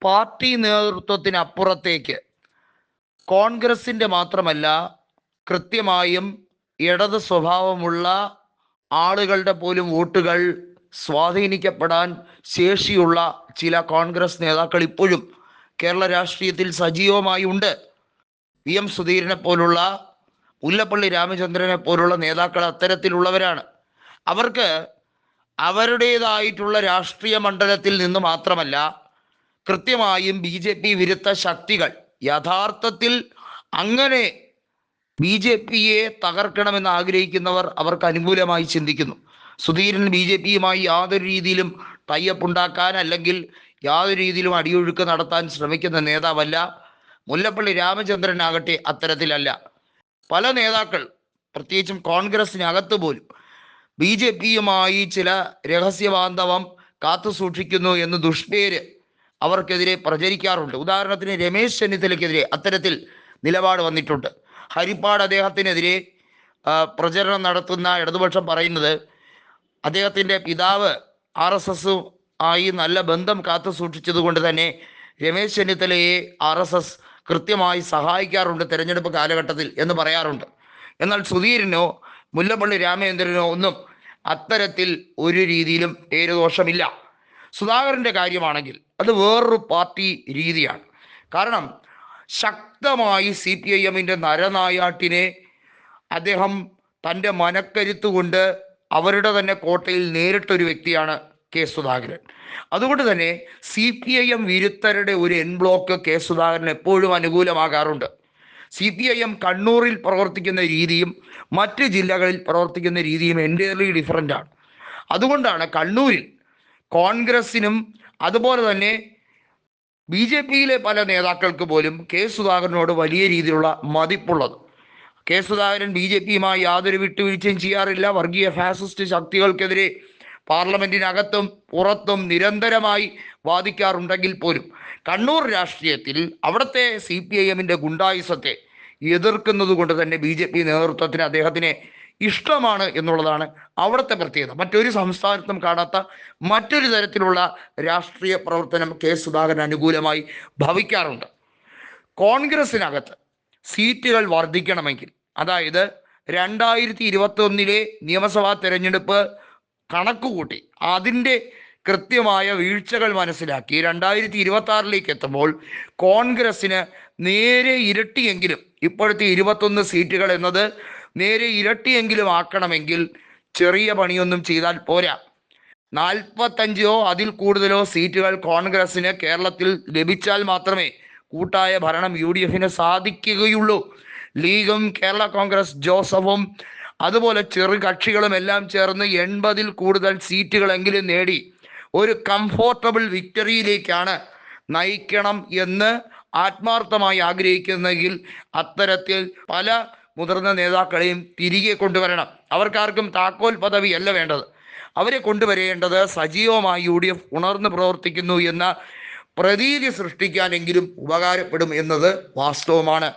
Party നേതൃത്വത്തിനപ്പുറത്തേക്ക് കോൺഗ്രസിൻ്റെ മാത്രമല്ല കൃത്യമായും ഇടത് സ്വഭാവമുള്ള ആളുകളുടെ പോലും വോട്ടുകൾ സ്വാധീനിക്കപ്പെടാൻ ശേഷിയുള്ള ചില കോൺഗ്രസ് നേതാക്കൾ ഇപ്പോഴും കേരള രാഷ്ട്രീയത്തിൽ സജീവമായി ഉണ്ട്. വി എം സുധീരനെ പോലുള്ള, മുല്ലപ്പള്ളി രാമചന്ദ്രനെ പോലുള്ള നേതാക്കൾ അത്തരത്തിലുള്ളവരാണ്. അവർക്ക് അവരുടേതായിട്ടുള്ള രാഷ്ട്രീയ മണ്ഡലത്തിൽ നിന്ന് മാത്രമല്ല, കൃത്യമായും ബി ജെ പി വിരുദ്ധ ശക്തികൾ യഥാർത്ഥത്തിൽ അങ്ങനെ ബി ജെ പിയെ തകർക്കണമെന്ന് ആഗ്രഹിക്കുന്നവർ അവർക്ക് അനുകൂലമായി ചിന്തിക്കുന്നു. സുധീരൻ ബി ജെ പിയുമായി യാതൊരു രീതിയിലും ടൈപ്പ് ഉണ്ടാക്കാൻ അല്ലെങ്കിൽ യാതൊരു രീതിയിലും അടിയൊഴുക്ക് നടത്താൻ ശ്രമിക്കുന്ന നേതാവല്ല. മുല്ലപ്പള്ളി രാമചന്ദ്രനാകട്ടെ അത്തരത്തിലല്ല. പല നേതാക്കൾ പ്രത്യേകിച്ചും കോൺഗ്രസിനകത്ത് പോലും ബി ജെ പിയുമായി ചില രഹസ്യബാന്ധവം കാത്തു സൂക്ഷിക്കുന്നു എന്ന് ദുഷ്പേര് അവർക്കെതിരെ പ്രചരിക്കാറുണ്ട്. ഉദാഹരണത്തിന് രമേശ് ചെന്നിത്തലയ്ക്കെതിരെ അത്തരത്തിൽ നിലപാട് വന്നിട്ടുണ്ട്. ഹരിപ്പാട് അദ്ദേഹത്തിനെതിരെ പ്രചരണം നടത്തുന്ന ഇടതുപക്ഷം പറയുന്നത് അദ്ദേഹത്തിൻ്റെ പിതാവ് RSS ആയി നല്ല ബന്ധം കാത്തു സൂക്ഷിച്ചത് കൊണ്ട് തന്നെ രമേശ് ചെന്നിത്തലയെ RSS കൃത്യമായി സഹായിക്കാറുണ്ട് തെരഞ്ഞെടുപ്പ് കാലഘട്ടത്തിൽ എന്ന് പറയാറുണ്ട്. എന്നാൽ സുധീരനോ മുല്ലപ്പള്ളി രാമചന്ദ്രനോ ഒന്നും അത്തരത്തിൽ ഒരു രീതിയിലും പേരുദോഷമില്ല. സുധാകരൻ്റെ കാര്യമാണെങ്കിൽ അത് വേറൊരു പാർട്ടി രീതിയാണ്. കാരണം ശക്തമായി CPIM-ൻ്റെ നരനായാട്ടിനെ അദ്ദേഹം തൻ്റെ മനക്കരുത്ത് കൊണ്ട് അവരുടെ തന്നെ കോട്ടയിൽ നേരിട്ടൊരു വ്യക്തിയാണ് കെ സുധാകരൻ. അതുകൊണ്ട് തന്നെ CPIM വിരുദ്ധരുടെ ഒരു എൻ ബ്ലോക്ക് കെ സുധാകരൻ എപ്പോഴും അനുകൂലമാകാറുണ്ട്. CPIM കണ്ണൂരിൽ പ്രവർത്തിക്കുന്ന രീതിയും മറ്റ് ജില്ലകളിൽ പ്രവർത്തിക്കുന്ന രീതിയും എൻ്റയർലി ഡിഫറൻ്റ് ആണ്. അതുകൊണ്ടാണ് കണ്ണൂരിൽ കോൺഗ്രസിനും അതുപോലെ തന്നെ BJP-യിലെ പല നേതാക്കൾക്ക് പോലും കെ സുധാകരനോട് വലിയ രീതിയിലുള്ള മതിപ്പുള്ളത്. കെ സുധാകരൻ BJP-യുമായി യാതൊരു വിട്ടുവീഴ്ചയും ചെയ്യാറില്ല. വർഗീയ ഫാസിസ്റ്റ് ശക്തികൾക്കെതിരെ പാർലമെന്റിനകത്തും പുറത്തും നിരന്തരമായി വാദിക്കാറുണ്ടെങ്കിൽ പോലും കണ്ണൂർ രാഷ്ട്രീയത്തിൽ അവിടുത്തെ CPIM-ൻ്റെ ഗുണ്ടായുസത്തെ എതിർക്കുന്നത് കൊണ്ട് തന്നെ BJP നേതൃത്വത്തിന് അദ്ദേഹത്തിനെ ഇഷ്ടമാണ് എന്നുള്ളതാണ് അവിടുത്തെ പ്രത്യേകത. മറ്റൊരു സംസ്ഥാനത്തും കാണാത്ത മറ്റൊരു തരത്തിലുള്ള രാഷ്ട്രീയ പ്രവർത്തനം കെ സുധാകരൻ അനുകൂലമായി ഭവിക്കാറുണ്ട്. കോൺഗ്രസിനകത്ത് സീറ്റുകൾ വർദ്ധിക്കണമെങ്കിൽ, അതായത് 2021 നിയമസഭാ തെരഞ്ഞെടുപ്പ് കണക്കുകൂട്ടി അതിൻ്റെ കൃത്യമായ വീഴ്ചകൾ മനസ്സിലാക്കി 2026 എത്തുമ്പോൾ കോൺഗ്രസിന് നേരെ ഇരട്ടിയെങ്കിലും, ഇപ്പോഴത്തെ 21 സീറ്റുകൾ എന്നത് നേരെ ഇരട്ടിയെങ്കിലും ആക്കണമെങ്കിൽ ചെറിയ പണിയൊന്നും ചെയ്താൽ പോരാ. 45 അതിൽ കൂടുതലോ സീറ്റുകൾ കോൺഗ്രസിന് കേരളത്തിൽ ലഭിച്ചാൽ മാത്രമേ കൂട്ടായ ഭരണം UDF-ന് സാധിക്കുകയുള്ളൂ. ലീഗും കേരള കോൺഗ്രസ് ജോസഫും അതുപോലെ ചെറു കക്ഷികളും എല്ലാം ചേർന്ന് 80-ൽ കൂടുതൽ സീറ്റുകളെങ്കിലും നേടി ഒരു കംഫോർട്ടബിൾ വിക്ടറിയിലേക്കാണ് നയിക്കണം എന്ന് ആത്മാർത്ഥമായി ആഗ്രഹിക്കുന്നെങ്കിൽ അത്തരത്തിൽ പല മുതിർന്ന നേതാക്കളെയും തിരികെ കൊണ്ടുവരണം. അവർക്കാർക്കും താക്കോൽ പദവി അല്ല വേണ്ടത്. അവരെ കൊണ്ടുവരേണ്ടത് സജീവമായി UDF ഉണർന്ന് പ്രവർത്തിക്കുന്നു എന്ന പ്രതീതി സൃഷ്ടിക്കാനെങ്കിലും ഉപകാരപ്പെടും എന്നത് വാസ്തവമാണ്.